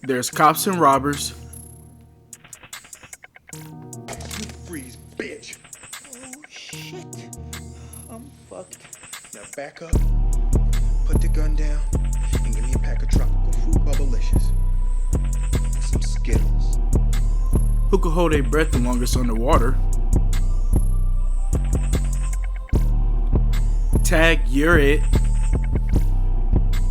There's cops and robbers. You freeze, bitch. Oh shit. I'm fucked. Now back up, put the gun down, and give me a pack of tropical fruit bubblicious. And some Skittles. Who could hold their breath the longest underwater? Tag, you're it.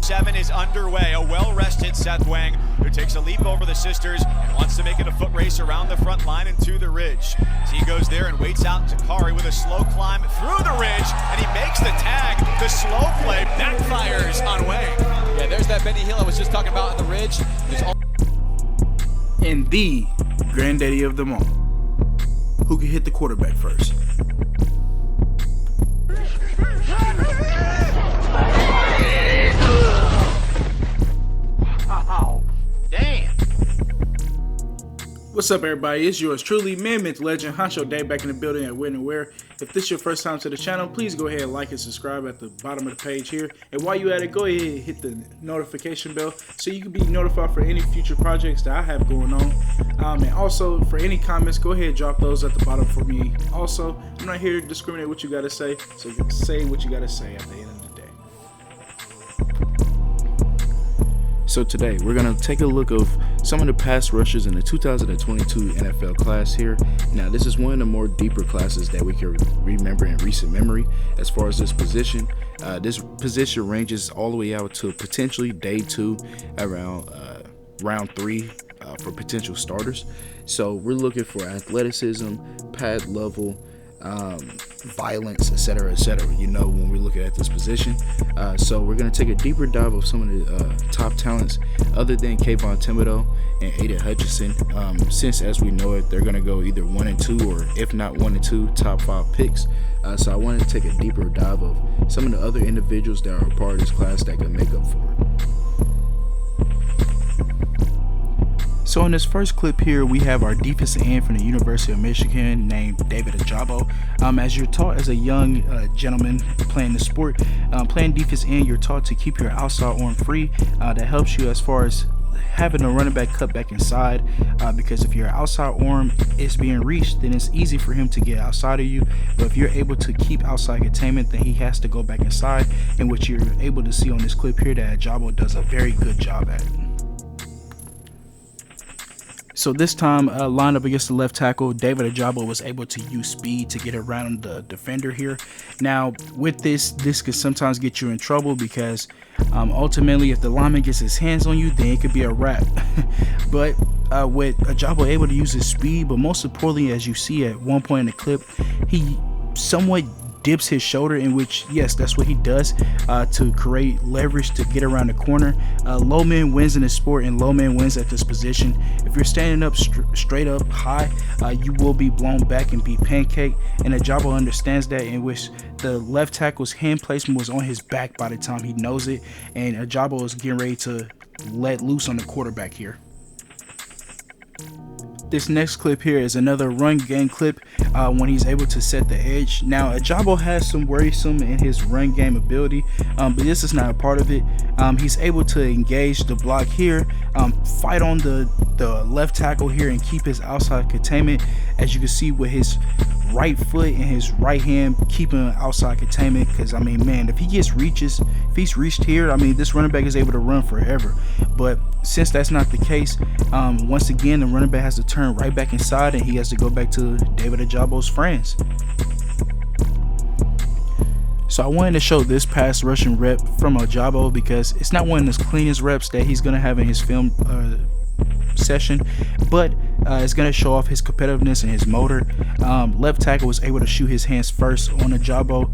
7 is underway. A well-rested Seth Wang who takes a leap over the sisters and wants to make it a foot race around the front line and to the ridge. As he goes there and waits out Takari with a slow climb through the ridge, and he makes the tag. The slow play backfires on Wang. Yeah, there's that Benny Hill I was just talking about on the ridge. And the granddaddy of them all. Who can hit the quarterback first? What's up, everybody? It's yours truly, Man Myth Legend, Honcho Day, back in the building at When and Where. If this is your first time to the channel, please go ahead and like and subscribe at the bottom of the page here. And while you're at it, go ahead and hit the notification bell so you can be notified for any future projects that I have going on. And also, for any comments, go ahead and drop those at the bottom for me. Also, I'm not here to discriminate what you got to say, so you can say what you got to say at the end of the day. So today, we're going to take a look of some of the pass rushers in the 2022 NFL class here. Now, this is one of the more deeper classes that we can remember in recent memory as far as this position. This position ranges all the way out to potentially day 2 around round 3 for potential starters. So we're looking for athleticism, pad level, violence, etc., you know, when we're looking at this position. So we're going to take a deeper dive of some of the top talents other than Kayvon Thibodeau and Aiden Hutchinson, since as we know it, they're going to go either 1 and 2 or if not 1 and 2 top 5 picks. So I wanted to take a deeper dive of some of the other individuals that are a part of this class that can make up for it. So in this first clip here, we have our defensive end from the University of Michigan named David Ojabo. As you're taught as a young gentleman playing the sport, playing defensive end, you're taught to keep your outside arm free. That helps you as far as having a running back cut back inside, because if your outside arm is being reached, then it's easy for him to get outside of you. But if you're able to keep outside containment, then he has to go back inside, and what you're able to see on this clip here that Ojabo does a very good job at. So this time, lined up against the left tackle, David Ojabo was able to use speed to get around the defender here. Now, with this could sometimes get you in trouble because ultimately, if the lineman gets his hands on you, then it could be a wrap. But with Ojabo able to use his speed, but most importantly, as you see at one point in the clip, he somewhat dips his shoulder, in which, yes, that's what he does to create leverage to get around the corner. Low man wins in this sport, and low man wins at this position. If you're standing up straight up high, you will be blown back and be pancaked, and Ojabo understands that, in which the left tackle's hand placement was on his back by the time he knows it, and Ojabo is getting ready to let loose on the quarterback here. This next clip here is another run game clip when he's able to set the edge. Now, Ojabo has some worrisome in his run game ability, but this is not a part of it. He's able to engage the block here, fight on the left tackle here, and keep his outside containment, as you can see with his right foot and his right hand keeping outside containment. Because I mean, man, if he's reached here, I mean, this running back is able to run forever. But since that's not the case, once again, the running back has to turn right back inside, and he has to go back to David Ojabo's friends. So I wanted to show this pass rushing rep from Ojabo because it's not one of the cleanest reps that he's gonna have in his film session, but it's going to show off his competitiveness and his motor. Left tackle was able to shoot his hands first on Ojabo,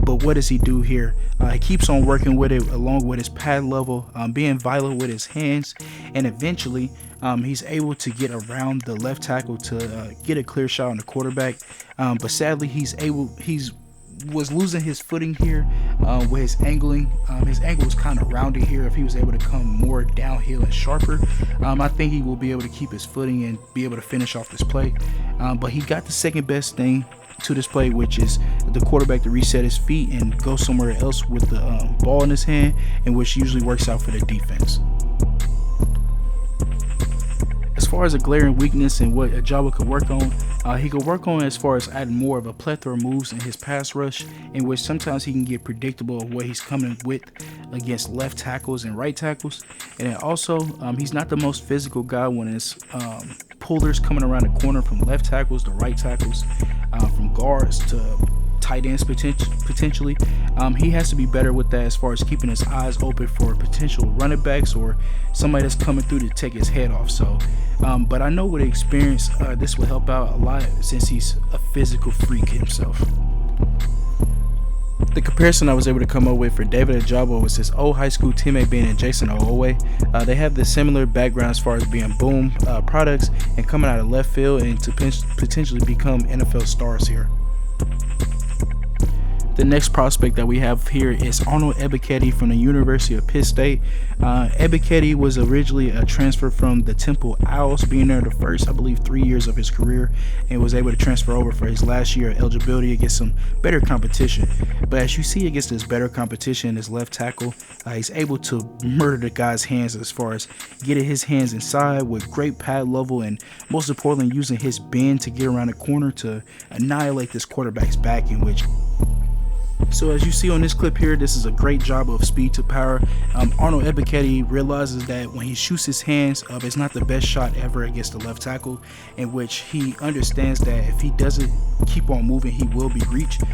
but what does he do here? He keeps on working with it along with his pad level, being violent with his hands, and eventually he's able to get around the left tackle to get a clear shot on the quarterback. But sadly, he's was losing his footing here with his angling. His angle was kind of rounded here. If he was able to come more downhill and sharper, I think he will be able to keep his footing and be able to finish off this play. But he got the second best thing to this play, which is the quarterback to reset his feet and go somewhere else with the ball in his hand, and which usually works out for the defense. far as a glaring weakness and what Ajabo could work on, he could work on as far as adding more of a plethora of moves in his pass rush, in which sometimes he can get predictable of what he's coming with against left tackles and right tackles. And then also, he's not the most physical guy when it's pullers coming around the corner from left tackles to right tackles, from guards to tight ends potentially. He has to be better with that as far as keeping his eyes open for potential running backs or somebody that's coming through to take his head off. So but I know with experience this will help out a lot since he's a physical freak himself. The comparison I was able to come up with for David Ajabo was his old high school teammate being Jason Owe. They have the similar background as far as being boom products and coming out of left field and to potentially become NFL stars here. The next prospect that we have here is Arnold Ebiketti from the University of Pitt State. Ebiketti was originally a transfer from the Temple Owls, being there the first, I believe, 3 years of his career, and was able to transfer over for his last year of eligibility against some better competition. But as you see against this better competition, his left tackle, he's able to murder the guy's hands as far as getting his hands inside with great pad level and most importantly using his bend to get around the corner to annihilate this quarterback's back, in which so as you see on this clip here, this is a great job of speed to power. Arnold Ebiketti realizes that when he shoots his hands up, it's not the best shot ever against the left tackle, in which he understands that if he doesn't keep on moving, he will be reached.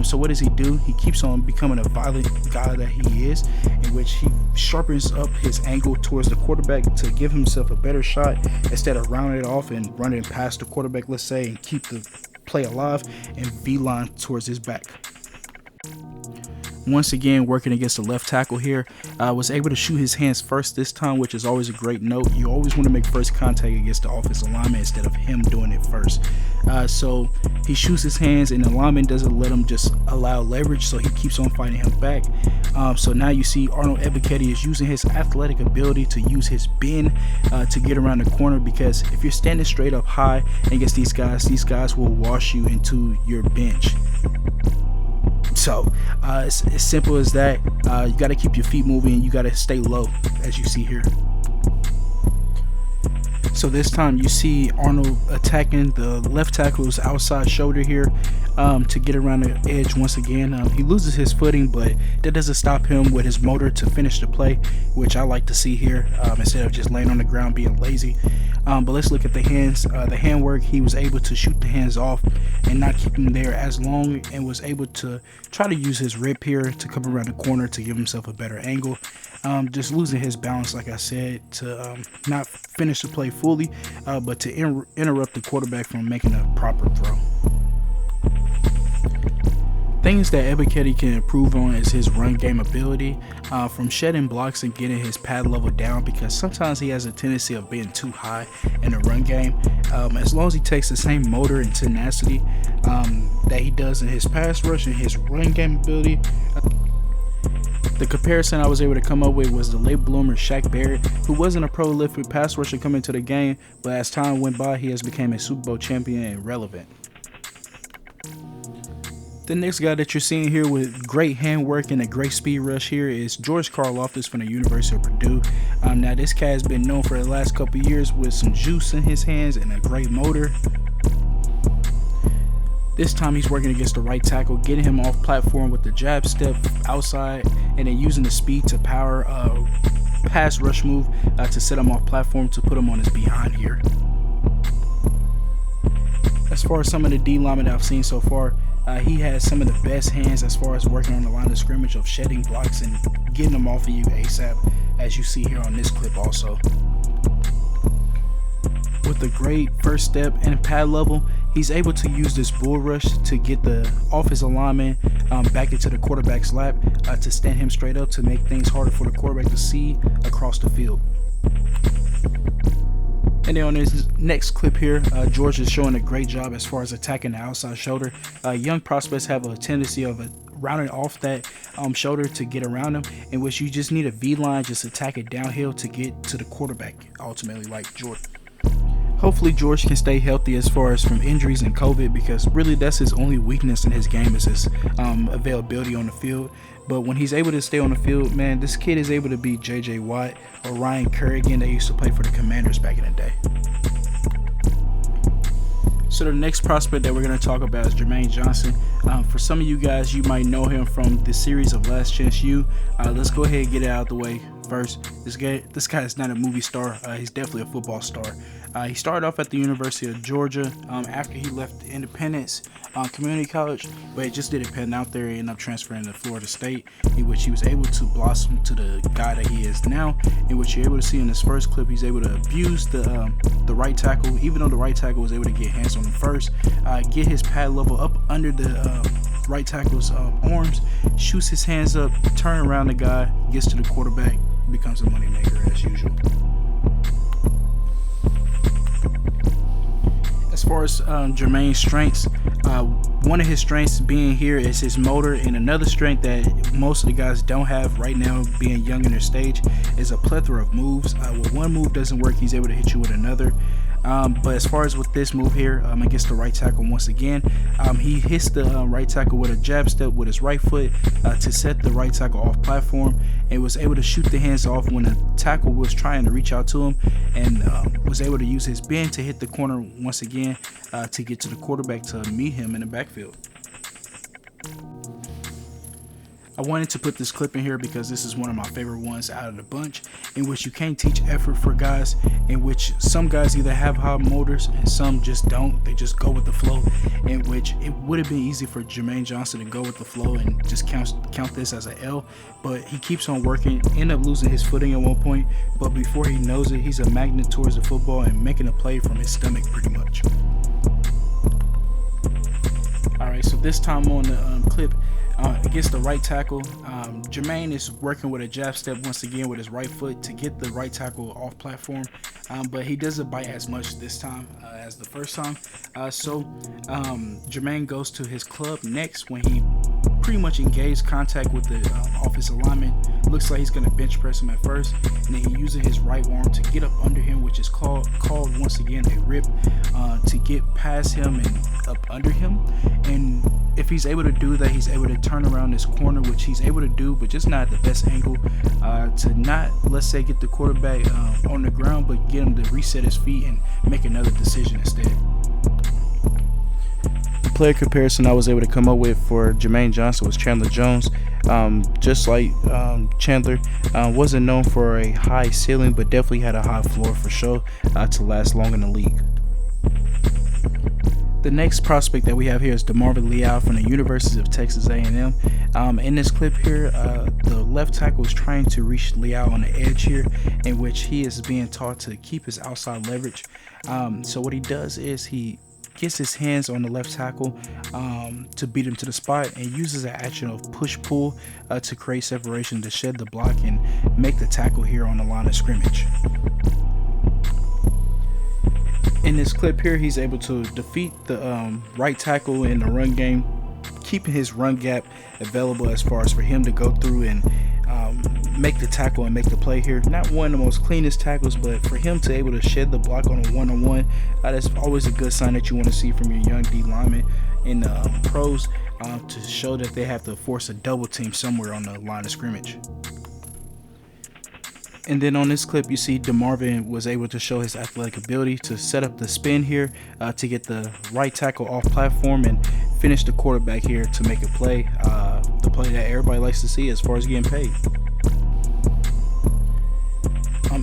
So what does he do? He keeps on becoming a violent guy that he is, in which he sharpens up his angle towards the quarterback to give himself a better shot instead of rounding it off and running past the quarterback, let's say, and keep the play alive and V-line towards his back. Once again, working against the left tackle here, was able to shoot his hands first this time, which is always a great note. You always want to make first contact against the offensive lineman instead of him doing it first. So he shoots his hands and the lineman doesn't let him just allow leverage, so he keeps on fighting him back. So now you see Arnold Ebiketti is using his athletic ability to use his bend to get around the corner, because if you're standing straight up high against these guys will wash you into your bench. So it's as simple as that. You got to keep your feet moving and you got to stay low, as you see here. So this time you see Arnold attacking the left tackle's outside shoulder here to get around the edge once again. He loses his footing, but that doesn't stop him with his motor to finish the play, which I like to see here, instead of just laying on the ground being lazy. But let's look at the hands. The handwork, he was able to shoot the hands off and not keep them there as long, and was able to try to use his rip here to come around the corner to give himself a better angle. Just losing his balance, like I said, to not finish the play fully, but to interrupt the quarterback from making a proper throw. Things that Ebiketti can improve on is his run game ability, from shedding blocks and getting his pad level down, because sometimes he has a tendency of being too high in the run game. As long as he takes the same motor and tenacity that he does in his pass rush and his run game ability. The comparison I was able to come up with was the late bloomer Shaq Barrett, who wasn't a prolific pass rusher coming into the game, but as time went by, he has become a Super Bowl champion and relevant. The next guy that you're seeing here with great handwork and a great speed rush here is George Karlaftis from the University of Purdue. Now this cat has been known for the last couple of years with some juice in his hands and a great motor. This time he's working against the right tackle, getting him off platform with the jab step outside, and then using the speed to power pass rush move to set him off platform to put him on his behind here. As far as some of the D-linemen that I've seen so far, he has some of the best hands as far as working on the line of scrimmage, of shedding blocks and getting them off of you ASAP, as you see here on this clip also. With a great first step and pad level, he's able to use this bull rush to get the offensive lineman back into the quarterback's lap to stand him straight up to make things harder for the quarterback to see across the field. And then on this next clip here, George is showing a great job as far as attacking the outside shoulder. Young prospects have a tendency of rounding off that shoulder to get around them, in which you just need a V-line, just attack it downhill to get to the quarterback, ultimately, like George. Hopefully George can stay healthy as far as from injuries and COVID, because really that's his only weakness in his game is his availability on the field. But when he's able to stay on the field, man, this kid is able to beat J.J. Watt or Ryan Kerrigan that used to play for the Commanders back in the day. So the next prospect that we're going to talk about is Jermaine Johnson. For some of you guys, you might know him from the series of Last Chance U. Let's go ahead and get it out of the way first. This guy is not a movie star. He's definitely a football star. He started off at the University of Georgia after he left Independence Community College, but it just didn't pan out there. He ended up transferring to Florida State, in which he was able to blossom to the guy that he is now, in which you're able to see in this first clip, he's able to abuse the right tackle, even though the right tackle was able to get hands on him first, get his pad level up under the right tackle's arms, shoots his hands up, turn around the guy, gets to the quarterback, becomes a moneymaker as usual. As far as Jermaine's strengths, one of his strengths being here is his motor, and another strength that most of the guys don't have right now, being young in their stage, is a plethora of moves. When one move doesn't work, he's able to hit you with another. But as far as with this move here, against the right tackle once again, he hits the right tackle with a jab step with his right foot to set the right tackle off platform, and was able to shoot the hands off when the tackle was trying to reach out to him, and was able to use his bend to hit the corner once again to get to the quarterback to meet him in the backfield. I wanted to put this clip in here because this is one of my favorite ones out of the bunch, in which you can't teach effort for guys, in which some guys either have high motors and some just don't. They just go with the flow, in which it would have been easy for Jermaine Johnson to go with the flow and just count this as an L, but he keeps on working, end up losing his footing at one point, but before he knows it, he's a magnet towards the football and making a play from his stomach pretty much. Alright, so this time on the clip, against the right tackle, Jermaine is working with a jab step once again with his right foot to get the right tackle off platform, but he doesn't bite as much this time as the first time. So Jermaine goes to his club next when he pretty much engaged contact with the offensive lineman. Looks like he's going to bench press him at first, and then he uses his right arm to get up under him, which is called once again a rip, to get past him and up under him. And if he's able to do that, he's able to turn around this corner, which he's able to do, but just not at the best angle, to not, let's say, get the quarterback on the ground, but get him to reset his feet and make another decision instead. The player comparison I was able to come up with for Jermaine Johnson was Chandler Jones. Just like Chandler, wasn't known for a high ceiling, but definitely had a high floor for sure to last long in the league. The next prospect that we have here is Marvin Liao from the University of Texas A&M. In this clip here, the left tackle is trying to reach Liao on the edge here, in which he is being taught to keep his outside leverage. So what he does is he gets his hands on the left tackle to beat him to the spot, and uses an action of push-pull to create separation, to shed the block and make the tackle here on the line of scrimmage. In this clip here, he's able to defeat the right tackle in the run game, keeping his run gap available as far as for him to go through and make the tackle and make the play here. Not one of the most cleanest tackles, but for him to able to shed the block on a one-on-one, that's always a good sign that you want to see from your young Dlineman in the pros, to show that they have to force a double team somewhere on the line of scrimmage. And then on this clip, you see Marvin was able to show his athletic ability to set up the spin here to get the right tackle off platform and finish the quarterback here to make a play, the play that everybody likes to see as far as getting paid.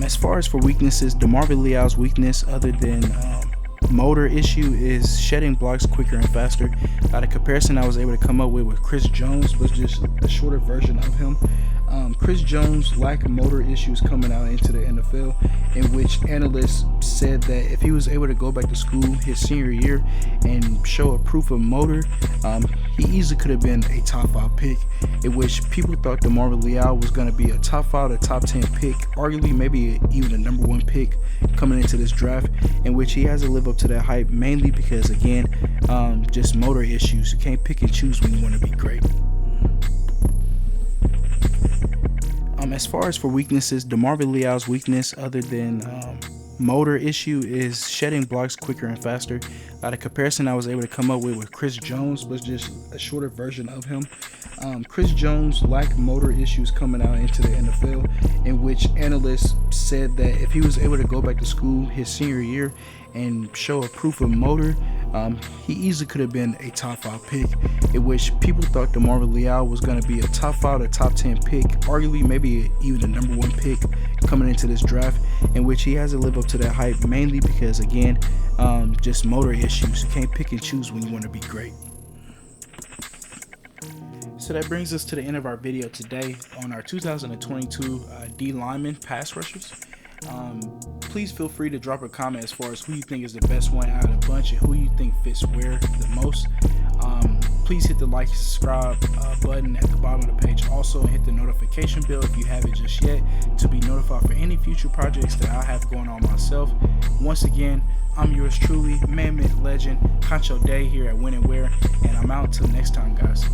As far as for weaknesses, Marvin Liao's weakness, other than motor issue, is shedding blocks quicker and faster. The comparison I was able to come up with Chris Jones was just a shorter version of him. Chris Jones lacked motor issues coming out into the NFL, in which analysts said that if he was able to go back to school his senior year and show a proof of motor, he easily could have been a top 5 pick, in which people thought Marvin Liao was going to be a top 5 to top 10 pick, arguably maybe even a number 1 pick coming into this draft, in which he has to live up to that hype, mainly because, again, just motor issues. You can't pick and choose when you want to be great. As far as for weaknesses, Marvin Liao's weakness, other than motor issue, is shedding blocks quicker and faster. The comparison I was able to come up with Chris Jones was just a shorter version of him. Chris Jones lacked motor issues coming out into the NFL, in which analysts said that if he was able to go back to school his senior year and show a proof of motor, He easily could have been a top 5 pick, in which people thought that Marvin Liao was going to be a top 5 or top 10 pick, arguably maybe even a number 1 pick coming into this draft, in which he hasn't lived up to that hype, mainly because, again, just motor issues. You can't pick and choose when you want to be great. So that brings us to the end of our video today on our 2022 D-lineman pass rushers. Please feel free to drop a comment as far as who you think is the best one out of the bunch and who you think fits where the most. Please hit the like and subscribe button at the bottom of the page. Also hit the notification bell if you haven't just yet to be notified for any future projects that I have going on myself. Once again, I'm yours truly, man, myth, legend, Concho Day here at When and Where, and I'm out until next time, guys.